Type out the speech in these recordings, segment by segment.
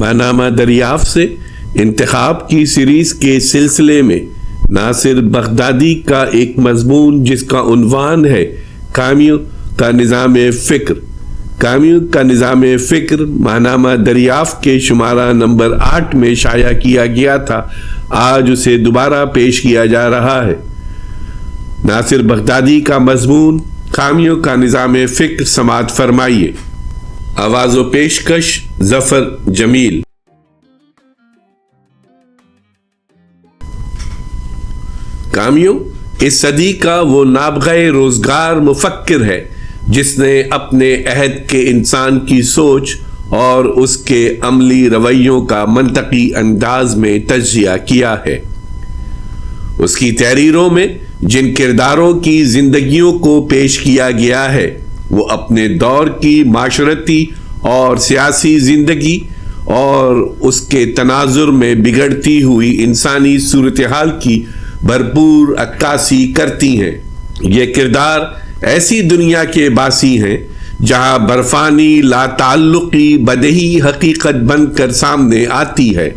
ماہنامہ دریافت سے انتخاب کی سیریز کے سلسلے میں ناصر بغدادی کا ایک مضمون جس کا عنوان ہے کامیوں کا نظام فکر۔ کامیوں کا نظام فکر ماہنامہ دریافت کے شمارہ نمبر 8 میں شائع کیا گیا تھا، آج اسے دوبارہ پیش کیا جا رہا ہے۔ ناصر بغدادی کا مضمون کامیوں کا نظام فکر سماعت فرمائیے۔ آواز و پیشکش ظفر جمیل۔ کامیوں اس صدی کا وہ نابغہ روزگار مفکر ہے جس نے اپنے عہد کے انسان کی سوچ اور اس کے عملی رویوں کا منطقی انداز میں تجزیہ کیا ہے۔ اس کی تحریروں میں جن کرداروں کی زندگیوں کو پیش کیا گیا ہے وہ اپنے دور کی معاشرتی اور سیاسی زندگی اور اس کے تناظر میں بگڑتی ہوئی انسانی صورتحال کی بھرپور عکاسی کرتی ہیں۔ یہ کردار ایسی دنیا کے باسی ہیں جہاں برفانی لا تعلقی بدہی حقیقت بن کر سامنے آتی ہے،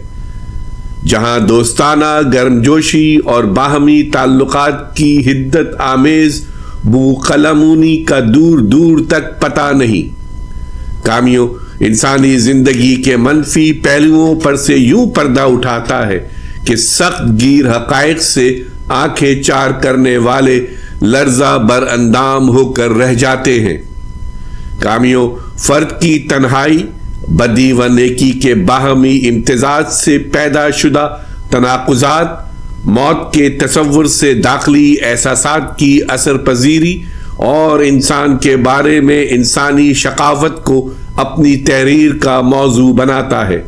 جہاں دوستانہ گرمجوشی اور باہمی تعلقات کی حدت آمیز بو قلمونی کا دور دور تک پتہ نہیں۔ کامیوں انسانی زندگی کے منفی پہلوؤں پر سے یوں پردہ اٹھاتا ہے کہ سخت گیر حقائق سے آنکھیں چار کرنے والے لرزہ بر اندام ہو کر رہ جاتے ہیں۔ کامیوں فرد کی تنہائی، بدی و نیکی کے باہمی امتزاج سے پیدا شدہ تناقضات، موت کے تصور سے داخلی احساسات کی اثر پذیری اور انسان کے بارے میں انسانی شقاوت کو اپنی تحریر کا موضوع بناتا ہے۔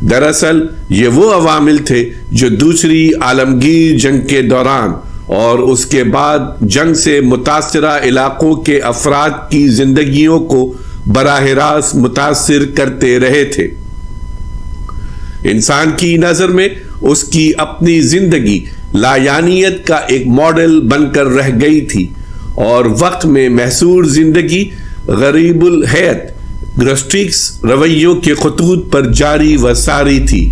دراصل یہ وہ عوامل تھے جو دوسری عالمگیر جنگ کے دوران اور اس کے بعد جنگ سے متاثرہ علاقوں کے افراد کی زندگیوں کو براہ راست متاثر کرتے رہے تھے۔ انسان کی نظر میں اس کی اپنی زندگی لایعنیت کا ایک ماڈل بن کر رہ گئی تھی اور وقت میں محصور زندگی غریب الہیئت گرسٹکس رویوں کے خطوط پر جاری و ساری تھی۔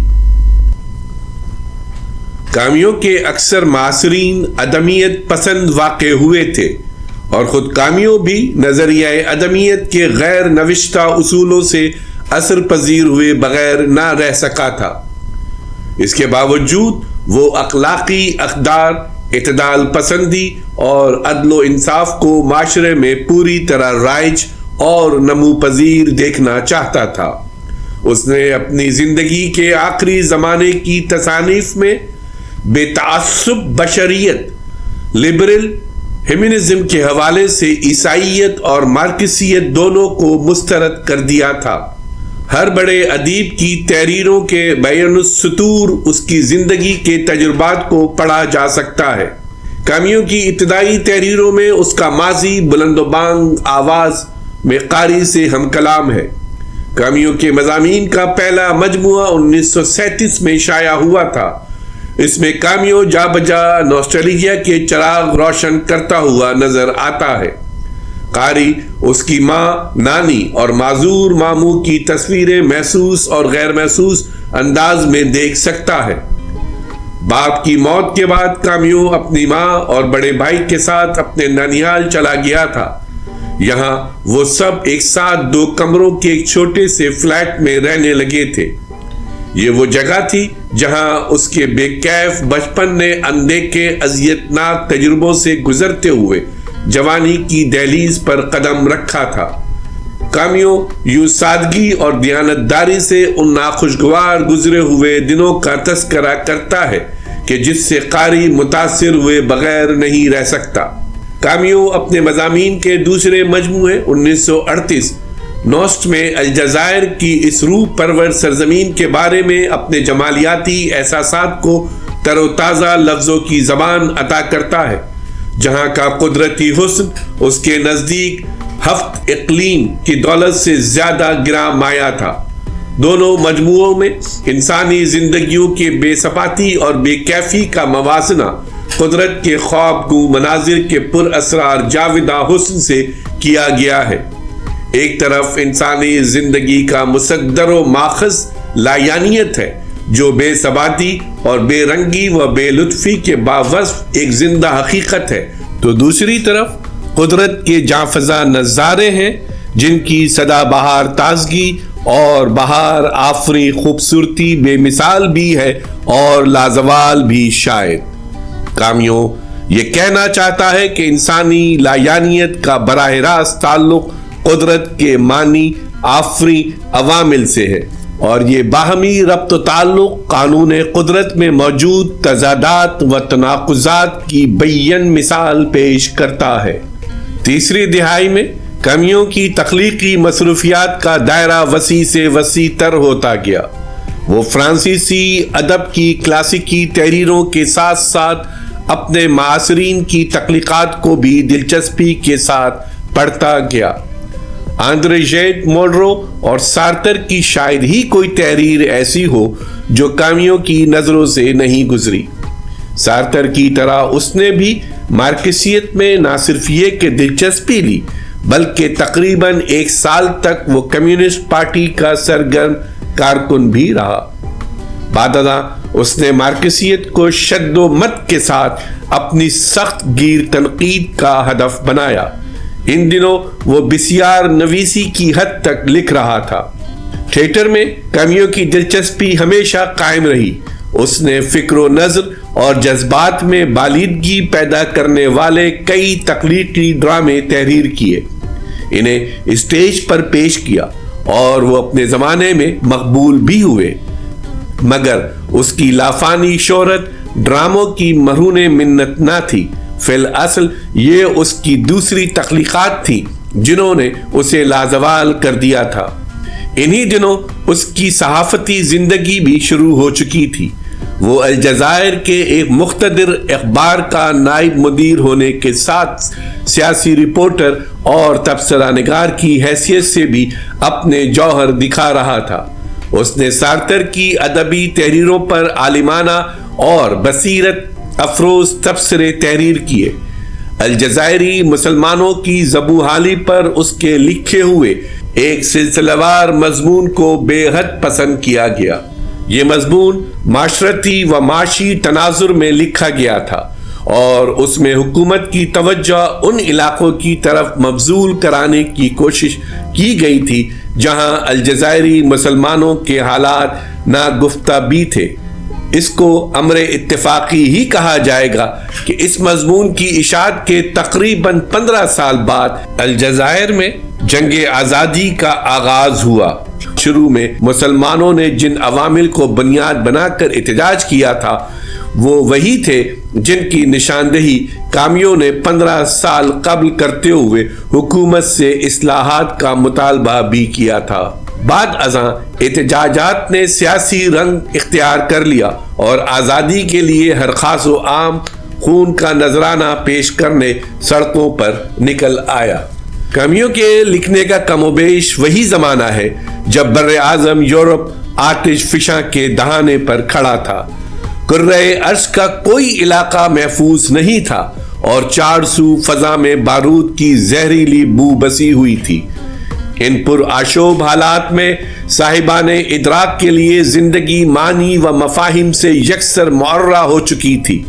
کامیوں کے اکثر معاصرین عدمیت پسند واقع ہوئے تھے اور خود کامیوں بھی نظریہ عدمیت کے غیر نوشتہ اصولوں سے اثر پذیر ہوئے بغیر نہ رہ سکا تھا۔ اس کے باوجود وہ اخلاقی اقدار، اعتدال پسندی اور عدل و انصاف کو معاشرے میں پوری طرح رائج اور نمو پذیر دیکھنا چاہتا تھا۔ اس نے اپنی زندگی کے آخری زمانے کی تصانیف میں بے تعصب بشریت، لبرل ہیومنزم کے حوالے سے عیسائیت اور مارکسیت دونوں کو مسترد کر دیا تھا۔ ہر بڑے ادیب کی تحریروں کے بین السطور اس کی زندگی کے تجربات کو پڑھا جا سکتا ہے۔ کامیوں کی ابتدائی تحریروں میں اس کا ماضی بلند و بانگ آواز میں قاری سے ہم کلام ہے۔ کامیوں کے مضامین کا پہلا مجموعہ 1937 میں شائع ہوا تھا۔ اس میں کامیوں جا بجا نوسٹالجیا کے چراغ روشن کرتا ہوا نظر آتا ہے۔ قاری اس کی ماں، نانی اور معذور ماموں کی تصویریں محسوس اور غیر محسوس انداز میں دیکھ سکتا ہے۔ باپ کی موت کے بعد کامیوں اپنی ماں اور بڑے بھائی کے ساتھ اپنے ننیال چلا گیا تھا۔ یہاں وہ سب ایک ساتھ 2 کمروں کے ایک چھوٹے سے فلیٹ میں رہنے لگے تھے۔ یہ وہ جگہ تھی جہاں اس کے بے کیف بچپن نے اندیکھے اذیتناک تجربوں سے گزرتے ہوئے جوانی کی دہلیز پر قدم رکھا تھا۔ کامیوں یوں سادگی اور دیانتداری سے ان ناخوشگوار گزرے ہوئے دنوں کا تذکرہ کرتا ہے کہ جس سے قاری متاثر ہوئے بغیر نہیں رہ سکتا۔ کامیوں اپنے مضامین کے دوسرے مجموعے 1938 نوسٹ میں الجزائر کی اس روح پرور سرزمین کے بارے میں اپنے جمالیاتی احساسات کو تر و تازہ لفظوں کی زبان عطا کرتا ہے، جہاں کا قدرتی حسن اس کے نزدیک ہفت اقلیم کی دولت سے زیادہ گراں مایہ تھا۔ دونوں مجموعوں میں انسانی زندگیوں کے بے ثباتی اور بے کیفی کا موازنہ قدرت کے خواب گو مناظر کے پر اسرار جاودہ حسن سے کیا گیا ہے۔ ایک طرف انسانی زندگی کا مصدر و ماخذ لایانیت ہے جو بے ثباتی اور بے رنگی و بے لطفی کے باوصف ایک زندہ حقیقت ہے، تو دوسری طرف قدرت کے جانفزا نظارے ہیں جن کی سدا بہار تازگی اور بہار آفری خوبصورتی بے مثال بھی ہے اور لازوال بھی شاید۔ کامیو یہ کہنا چاہتا ہے کہ انسانی لایانیت کا براہ راست تعلق قدرت کے معنی آفری عوامل سے ہے، اور یہ باہمی ربط و تعلق قانون قدرت میں موجود تضادات و تناقضات کی بین مثال پیش کرتا ہے۔ تیسری دہائی میں کمیوں کی تخلیقی مصروفیات کا دائرہ وسیع سے وسیع تر ہوتا گیا۔ وہ فرانسیسی ادب کی کلاسیکی تحریروں کے ساتھ ساتھ اپنے معاصرین کی تخلیقات کو بھی دلچسپی کے ساتھ پڑھتا گیا۔ آندرے ژیڈ مولرو اور سارتر کی شاید ہی کوئی تحریر ایسی ہو جو کامیوں کی نظروں سے نہیں گزری۔ سارتر کی طرح اس نے بھی مارکسیت میں نہ صرف یہ کہ دلچسپی لی بلکہ تقریباً 1 سال تک وہ کمیونسٹ پارٹی کا سرگرم کارکن بھی رہا۔ بعد ازاں اس نے مارکسیت کو شد و مت کے ساتھ اپنی سخت گیر تنقید کا ہدف بنایا۔ ان دنوں وہ بسیار نویسی کی حد تک لکھ رہا تھا۔ تھیٹر میں کامیوں کی دلچسپی ہمیشہ قائم رہی۔ اس نے فکر و نظر اور جذبات میں بالیدگی پیدا کرنے والے کئی تخلیقی ڈرامے تحریر کیے، انہیں اسٹیج پر پیش کیا اور وہ اپنے زمانے میں مقبول بھی ہوئے، مگر اس کی لافانی شہرت ڈراموں کی مرہون منت نہ تھی، فی الاصل یہ اس کی دوسری تخلیقات تھی جنہوں نے اسے لازوال کر دیا تھا۔ انہی دنوں اس کی صحافتی زندگی بھی شروع ہو چکی تھی۔ وہ الجزائر کے ایک مقتدر اخبار کا نائب مدیر ہونے کے ساتھ سیاسی رپورٹر اور تبصرہ نگار کی حیثیت سے بھی اپنے جوہر دکھا رہا تھا۔ اس نے سارتر کی ادبی تحریروں پر عالمانہ اور بصیرت افروز تبصرے تحریر کیے۔ الجزائری مسلمانوں کی زبوں پر اس کے لکھے ہوئے ایک سلسلہ وار مضمون کو بے حد پسند کیا گیا۔ یہ مضمون معاشرتی و معاشی تناظر میں لکھا گیا تھا اور اس میں حکومت کی توجہ ان علاقوں کی طرف مبذول کرانے کی کوشش کی گئی تھی جہاں الجزائری مسلمانوں کے حالات ناگفتہ بھی تھے۔ اس کو امر اتفاقی ہی کہا جائے گا کہ اس مضمون کی اشاعت کے تقریباً 15 سال بعد الجزائر میں جنگ آزادی کا آغاز ہوا۔ شروع میں مسلمانوں نے جن عوامل کو بنیاد بنا کر احتجاج کیا تھا وہ وہی تھے جن کی نشاندہی کامیوں نے 15 سال قبل کرتے ہوئے حکومت سے اصلاحات کا مطالبہ بھی کیا تھا۔ بعد ازاں احتجاجات نے سیاسی رنگ اختیار کر لیا اور آزادی کے لیے ہر خاص و عام خون کا نذرانہ پیش کرنے سڑکوں پر نکل آیا۔ کامیوں کے لکھنے کا کم و بیش وہی زمانہ ہے جب بر اعظم یورپ آتش فشاں کے دہانے پر کھڑا تھا۔ کرۂ ارض کا کوئی علاقہ محفوظ نہیں تھا اور 4 سو فضا میں بارود کی زہریلی بو بسی ہوئی تھی۔ ان پر آشوب حالات میں صاحبان ادراک کے لیے زندگی معنی و مفاہیم سے یکسر معرہ ہو چکی تھی۔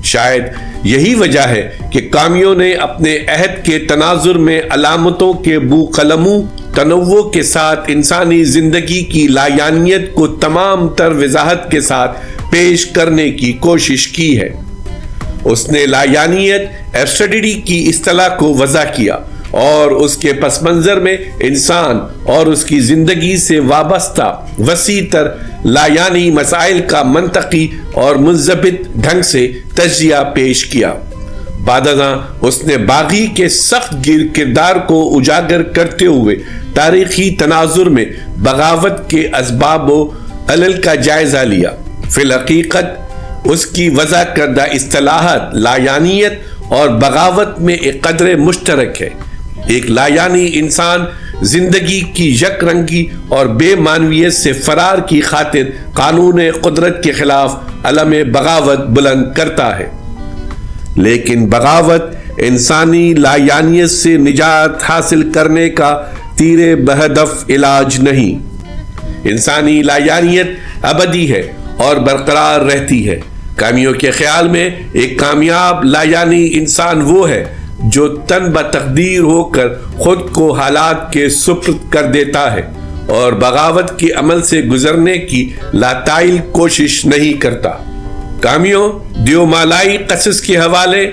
شاید یہی وجہ ہے کہ کامیوں نے اپنے عہد کے تناظر میں علامتوں کے بو قلموں تنوع کے ساتھ انسانی زندگی کی لایانیت کو تمام تر وضاحت کے ساتھ پیش کرنے کی کوشش کی ہے۔ اس نے لایانیت ایبسٹریٹی کی اصطلاح کو وضع کیا اور اس کے پس منظر میں انسان اور اس کی زندگی سے وابستہ وسیع تر لایانی مسائل کا منطقی اور منضبط ڈھنگ سے تجزیہ پیش کیا۔ بعد ازاں اس نے باغی کے سخت گیر کردار کو اجاگر کرتے ہوئے تاریخی تناظر میں بغاوت کے اسباب و علل کا جائزہ لیا۔ فی الحقیقت اس کی وضع کردہ اصطلاحات لایانیت اور بغاوت میں ایک قدر مشترک ہے۔ ایک لایانی انسان زندگی کی یک رنگی اور بے معنویت سے فرار کی خاطر قانون قدرت کے خلاف علم بغاوت بلند کرتا ہے، لیکن بغاوت انسانی لایانیت سے نجات حاصل کرنے کا تیر بہدف علاج نہیں۔ انسانی لایانیت ابدی ہے اور برقرار رہتی ہے۔ کامیوں کے خیال میں ایک کامیاب لایانی انسان وہ ہے جو تن بتقدیر ہو کر خود کو حالات کے سپرد کر دیتا ہے اور بغاوت کے عمل سے گزرنے کی لاتعیل کوشش نہیں کرتا۔ کامیوں دیومالائی قصص کے حوالے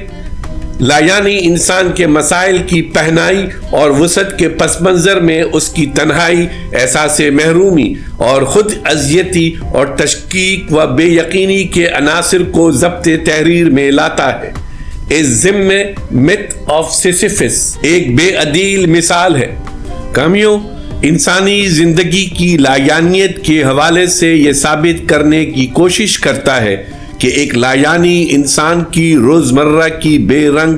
لایانی انسان کے مسائل کی پہنائی اور وسعت کے پس منظر میں اس کی تنہائی، احساس محرومی اور خود اذیتی اور تشکیک و بے یقینی کے عناصر کو ضبط تحریر میں لاتا ہے۔ اس ضمن میں myth of Sisyphus ایک بے عدیل مثال ہے۔ کامیوں انسانی زندگی کی لایانیت کے حوالے سے یہ ثابت کرنے کی کوشش کرتا ہے کہ ایک لایانی انسان کی روزمرہ کی بے رنگ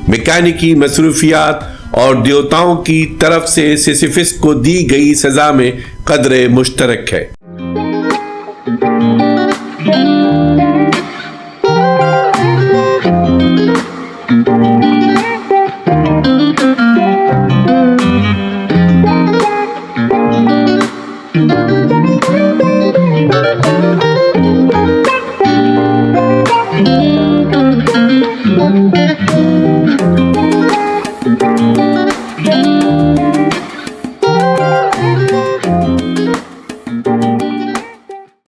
میکینکی مصروفیات اور دیوتاؤں کی طرف سے سیسیفس کو دی گئی سزا میں قدر مشترک ہے۔